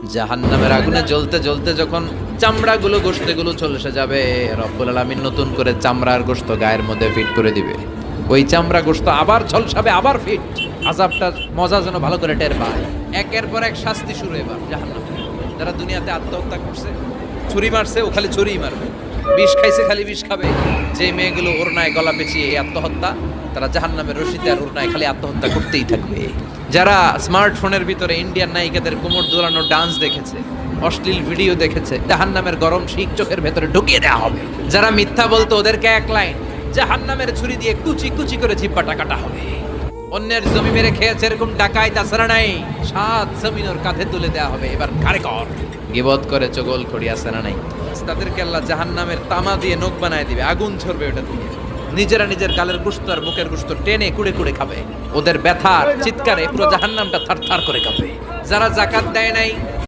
জাহান্নামের আগুনে জ্বলতে জ্বলতে যখন চামড়াগুলো গোশতগুলো চলে যাবে, রব্বুল আলামিন নতুন করে চামড়ার গোশত গায়ের মধ্যে ফিট করে দিবে। ওই চামড়া গোশত আবার ঝলসাবে, আবার ফিট। আযাবটার মজা যেন ভালো করে টের পায়। একের পর এক শাস্তি শুরু এবার জাহান্নামে। যারা দুনিয়াতে আত্মহত্যা করছে, ছুরি মারছে, ও খালি ছুরিই মারবে, বিষ খাইছে খালি বিষ খাবে। যে মেয়েগুলো ওড়নায় গলা পেঁচিয়ে এই আত্মহত্যা, তারা জাহান্নামের রশিতে আর ওড়নায় খালি আত্মহত্যা করতেই থাকবে। যারা স্মার্টফোনের ভিতরে ইন্ডিয়ান নায়িকাদের কোমর দোলানো ডান্স দেখেছে, অশ্লীল ভিডিও দেখেছে, জাহান্নামের গরম শিক চোখের ভেতরে ঢুকিয়ে দেওয়া হবে। যারা মিথ্যা বলতো, ওদেরকে এক লাইন জাহান্নামের ছুরি দিয়ে কুচি কুচি করে জিব্বাটা কাটা হবে। অন্যের জমি মেরে খেয়েছে এরকম ডাকাই তাছাড়া নাই, সাত জমিন ওর কাঁধে তুলে দেওয়া হবে। এবার কারে কর গিবত করে চগল খড়ি আছে না নাই, তাদেরকে আল্লাহ জাহান্নামের তামা দিয়ে নখ বানায় দিবে, আগুন ছড়বে ওটা দিয়ে। নিজেরা নিজের গালের গোশত আর বুকের গোশত টেনে কুড়ে কুড়ে খাবে। ওদের ব্যথার চিৎকারে পুরো জাহান্নামটা থারথার করে কাঁপে। যারা যাকাত দেয় নাই,